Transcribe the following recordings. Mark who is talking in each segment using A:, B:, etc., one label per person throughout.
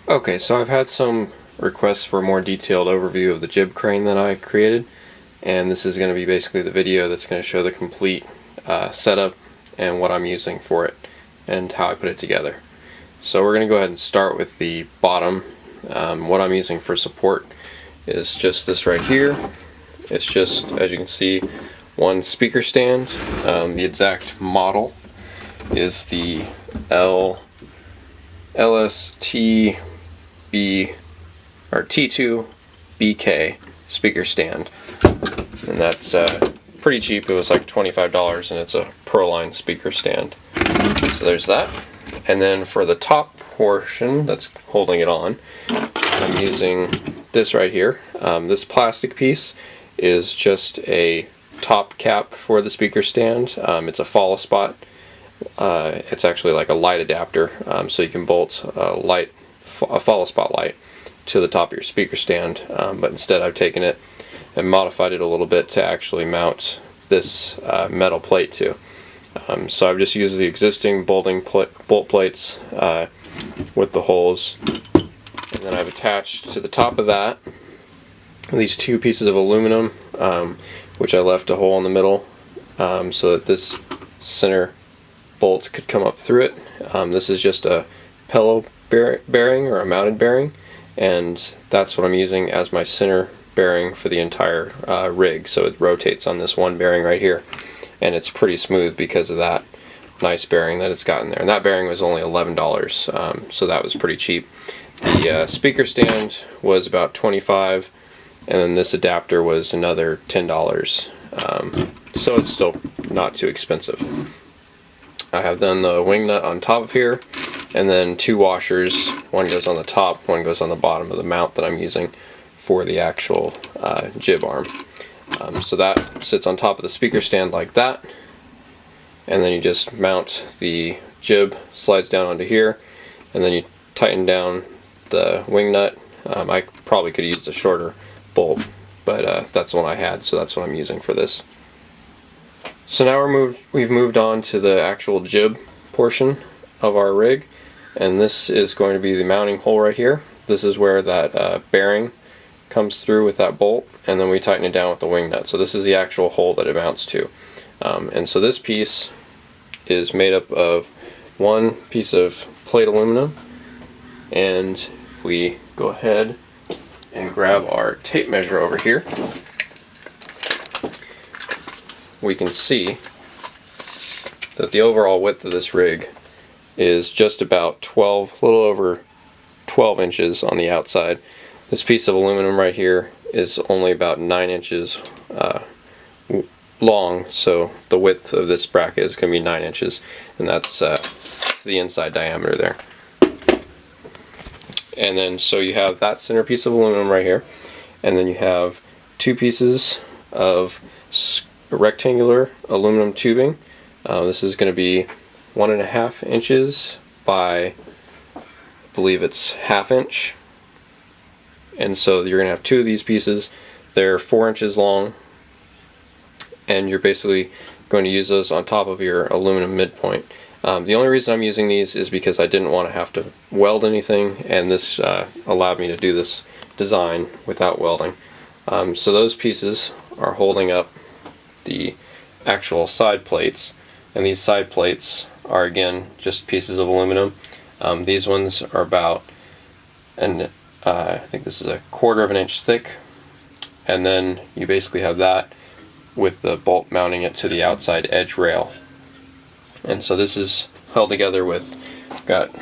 A: Okay, so I've had some requests for a more detailed overview of the jib crane that I created, and this is going to be basically the video that's going to show the complete setup and what I'm using for it and how I put it together. So we're going to go ahead and start with the bottom. What I'm using for support is just this right here. It's just, as you can see, one speaker stand. The exact model is the LST T2 BK speaker stand, and that's pretty cheap. It was like $25, and it's a Proline speaker stand. So there's that. And then for the top portion that's holding it on, I'm using this right here. This plastic piece is just a top cap for the speaker stand. It's a follow spot. It's actually like a light adapter, so you can bolt a follow spot light to the top of your speaker stand, but instead I've taken it and modified it a little bit to actually mount this metal plate to. So I've just used the existing bolt plates with the holes, and then I've attached to the top of that these two pieces of aluminum, which I left a hole in the middle so that this center bolt could come up through it. This is just a pillow bearing or a mounted bearing, and that's what I'm using as my center bearing for the entire rig. So it rotates on this one bearing right here, and it's pretty smooth because of that nice bearing that it's gotten there. And that bearing was only $11, so that was pretty cheap. The speaker stand was about $25, and then this adapter was another $10. So it's still not too expensive. I have then the wing nut on top of here, and then two washers. One goes on the top, one goes on the bottom of the mount that I'm using for the actual jib arm. So that sits on top of the speaker stand like that, and then you just mount the jib, slides down onto here, and then you tighten down the wing nut. I probably could use a shorter bolt, but that's the one I had, so that's what I'm using for this. So now we've moved on to the actual jib portion of our rig, and this is going to be the mounting hole right here. This is where that bearing comes through with that bolt, and then we tighten it down with the wing nut. So this is the actual hole that it mounts to. And so this piece is made up of one piece of plate aluminum, and if we go ahead and grab our tape measure over here, we can see that the overall width of this rig is just about a little over 12 inches on the outside. This piece of aluminum right here is only about 9 inches long, so the width of this bracket is going to be 9 inches, and that's the inside diameter there. And then so you have that center piece of aluminum right here, and then you have two pieces of rectangular aluminum tubing. This is going to be 1.5 inches by, I believe it's 1/2 inch, and so you're going to have two of these pieces. They're 4 inches long, and you're basically going to use those on top of your aluminum midpoint. The only reason I'm using these is because I didn't want to have to weld anything, and this allowed me to do this design without welding. So those pieces are holding up the actual side plates, and these side plates are again just pieces of aluminum. These ones are about I think this is 1/4 of an inch thick, and then you basically have that with the bolt mounting it to the outside edge rail. And so this is held together with, got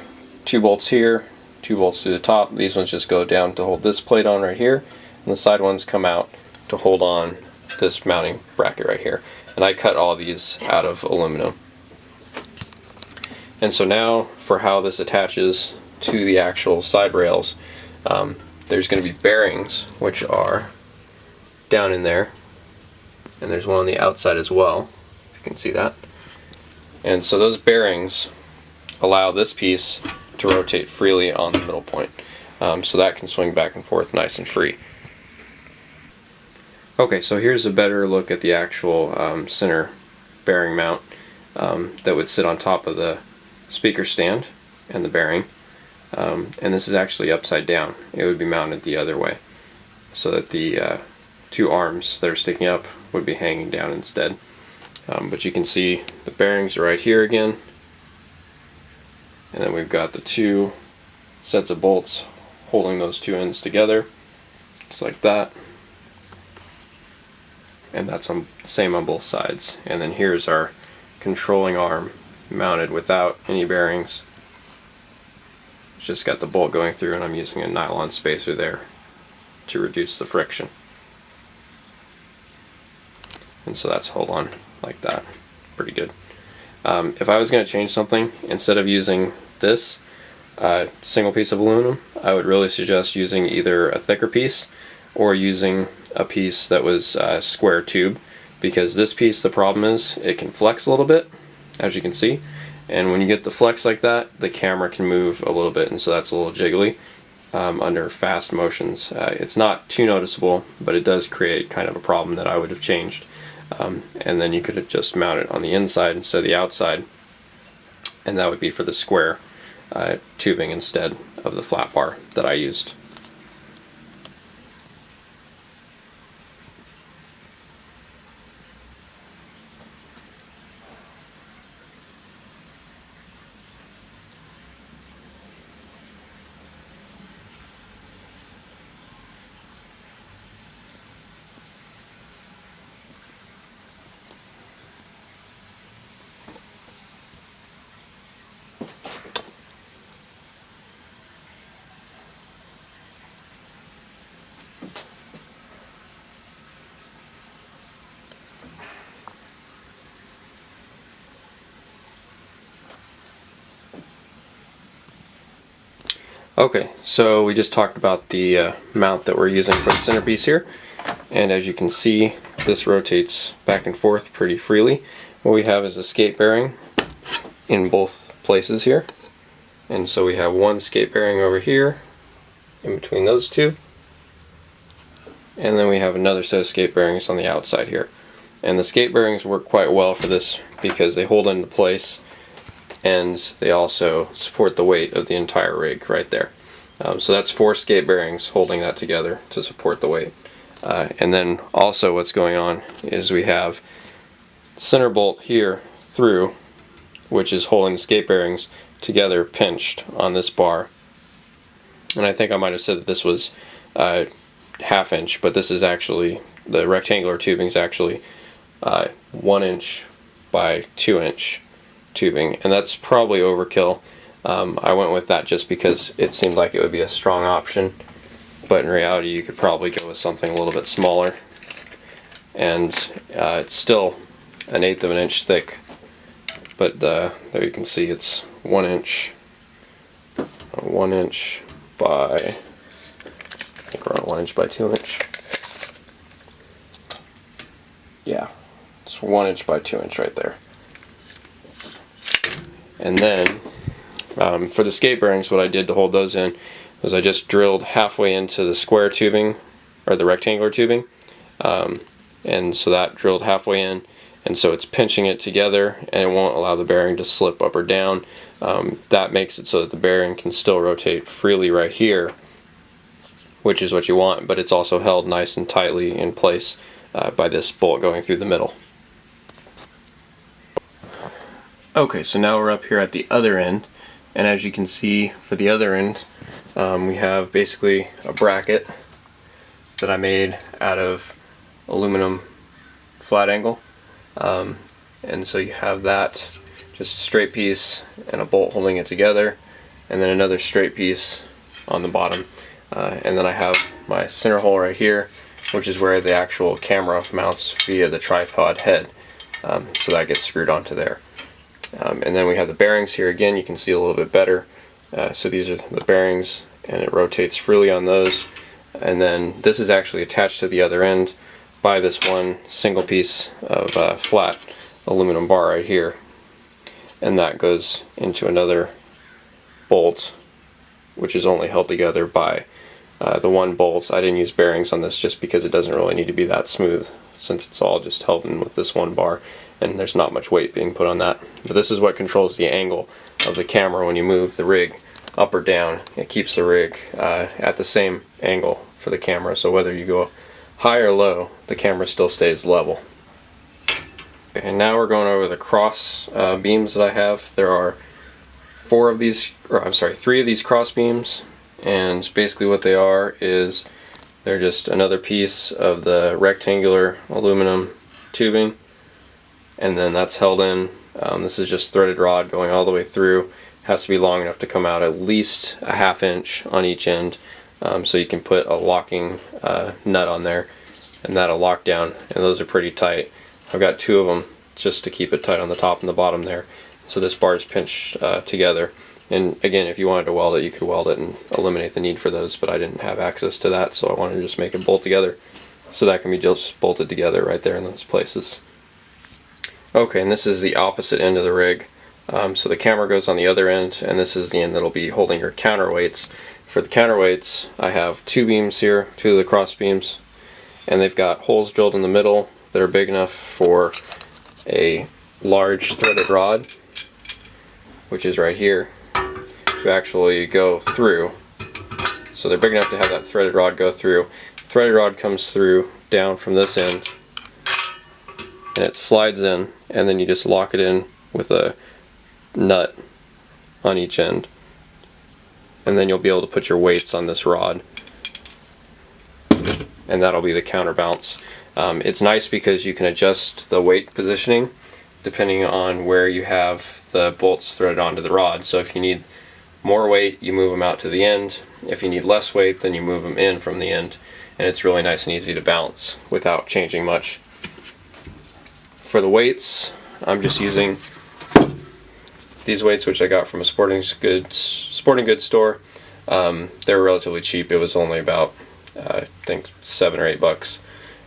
A: two bolts here, two bolts through the top. These ones just go down to hold this plate on right here, and the side ones come out to hold on this mounting bracket right here. And I cut all these out of aluminum. And so now for how this attaches to the actual side rails, there's going to be bearings which are down in there, and there's one on the outside as well, if you can see that. And so those bearings allow this piece to rotate freely on the middle point, so that can swing back and forth nice and free. Okay, so here's a better look at the actual center bearing mount that would sit on top of the speaker stand and the bearing. and this is actually upside down. It would be mounted the other way, so that the two arms that are sticking up would be hanging down instead. But you can see the bearings are right here again, and then we've got the two sets of bolts holding those two ends together, just like that. And that's the same on both sides. And then here's our controlling arm mounted without any bearings. It's just got the bolt going through, and I'm using a nylon spacer there to reduce the friction. And so that's held on like that. Pretty good. If I was going to change something, instead of using this single piece of aluminum, I would really suggest using either a thicker piece or using a piece that was square tube, because this piece, the problem is it can flex a little bit, as you can see, and when you get the flex like that, the camera can move a little bit, and so that's a little jiggly under fast motions. It's not too noticeable, but it does create kind of a problem that I would have changed. And then you could have just mounted it on the inside instead of the outside, and that would be for the square tubing instead of the flat bar that I used. Okay, so we just talked about the mount that we're using for the centerpiece here, and as you can see, this rotates back and forth pretty freely. What we have is a skate bearing in both places here, and so we have one skate bearing over here in between those two, and then we have another set of skate bearings on the outside here. And the skate bearings work quite well for this because they hold into place, and they also support the weight of the entire rig right there. So that's 4 skate bearings holding that together to support the weight. And then also what's going on is we have center bolt here through, which is holding the skate bearings together pinched on this bar. And I think I might have said that this was 1/2 inch, but this is actually, the rectangular tubing is actually 1 inch by 2 inch tubing, and that's probably overkill. I went with that just because it seemed like it would be a strong option, but in reality you could probably go with something a little bit smaller, and it's still 1/8 of an inch thick, but there you can see it's 1 inch, 1 inch by, I think around 1 inch by 2 inch. Yeah, it's 1 inch by 2 inch right there. And then for the skate bearings, what I did to hold those in was I just drilled halfway into the square tubing, or the rectangular tubing, and so that drilled halfway in, and so it's pinching it together, and it won't allow the bearing to slip up or down. That makes it so that the bearing can still rotate freely right here, which is what you want, but it's also held nice and tightly in place by this bolt going through the middle. Okay, so now we're up here at the other end, and as you can see for the other end, we have basically a bracket that I made out of aluminum flat angle, and so you have that, just a straight piece and a bolt holding it together, and then another straight piece on the bottom, and then I have my center hole right here, which is where the actual camera mounts via the tripod head, so that gets screwed onto there. And then we have the bearings here again, you can see a little bit better. So these are the bearings, and it rotates freely on those. And then this is actually attached to the other end by this one single piece of flat aluminum bar right here. And that goes into another bolt, which is only held together by the one bolt. I didn't use bearings on this just because it doesn't really need to be that smooth, since it's all just held in with this one bar, and there's not much weight being put on that. But this is what controls the angle of the camera when you move the rig up or down, it keeps the rig at the same angle for the camera. So whether you go high or low, the camera still stays level. And now we're going over the cross beams that I have. There are three of these cross beams, and basically what they are is they're just another piece of the rectangular aluminum tubing, and then that's held in. This is just threaded rod going all the way through. Has to be long enough to come out at least a ½ inch on each end, so you can put a locking nut on there, and that'll lock down, and those are pretty tight. I've got 2 of them just to keep it tight on the top and the bottom there. So this bar is pinched together. And again, if you wanted to weld it, you could weld it and eliminate the need for those, but I didn't have access to that, so I wanted to just make it bolt together. So that can be just bolted together right there in those places. Okay, and this is the opposite end of the rig. So the camera goes on the other end, and this is the end that'll be holding your counterweights. For the counterweights, I have 2 beams here, 2 of the cross beams, and they've got holes drilled in the middle that are big enough for a large threaded rod, which is right here, to actually go through. So they're big enough to have that threaded rod go through. The threaded rod comes through down from this end, and it slides in, and then you just lock it in with a nut on each end, and then you'll be able to put your weights on this rod, and that'll be the counterbalance. It's nice because you can adjust the weight positioning depending on where you have the bolts threaded onto the rod. So if you need more weight, you move them out to the end. If you need less weight, then you move them in from the end, and it's really nice and easy to balance without changing much. For the weights, I'm just using these weights, which I got from a sporting goods store. They're relatively cheap. It was only about I think $7 or $8.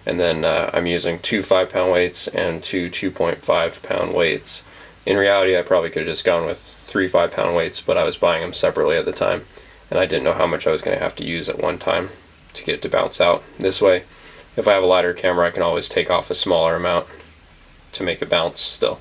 A: And then I'm using 2 5-pound weights and 2 2.5-pound weights. In reality, I probably could have just gone with 3 5-pound weights, but I was buying them separately at the time, and I didn't know how much I was going to have to use at one time to get it to bounce out. This way, if I have a lighter camera, I can always take off a smaller amount to make it bounce still.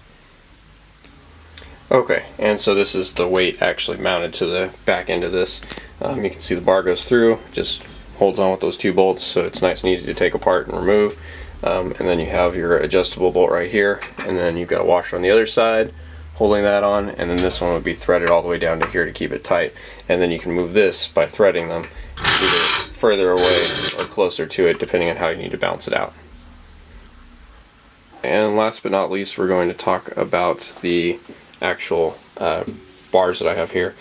A: Okay, and so this is the weight actually mounted to the back end of this. You can see the bar goes through, just holds on with those 2 bolts, so it's nice and easy to take apart and remove. And then you have your adjustable bolt right here, and then you've got a washer on the other side holding that on, and then this one would be threaded all the way down to here to keep it tight. And then you can move this by threading them either further away or closer to it, depending on how you need to bounce it out. And last but not least, we're going to talk about the actual bars that I have here.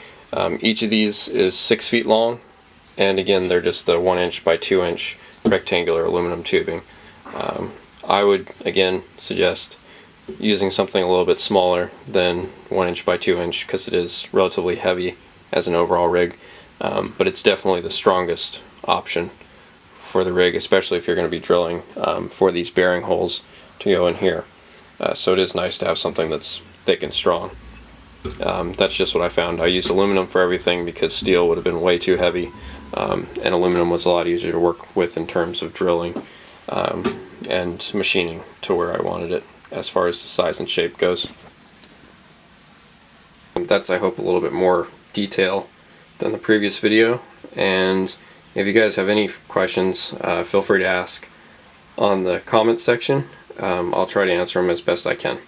A: Each of these is 6 feet long, and again, they're just the 1 inch by 2 inch rectangular aluminum tubing. I would again suggest using something a little bit smaller than 1 inch by 2 inch, because it is relatively heavy as an overall rig, but it's definitely the strongest option for the rig, especially if you're going to be drilling for these bearing holes to go in here. So it is nice to have something that's thick and strong. That's just what I found. I used aluminum for everything because steel would have been way too heavy, and aluminum was a lot easier to work with in terms of drilling and machining to where I wanted it as far as the size and shape goes. That's, I hope, a little bit more detail than the previous video, and if you guys have any questions, feel free to ask on the comments section. I'll try to answer them as best I can.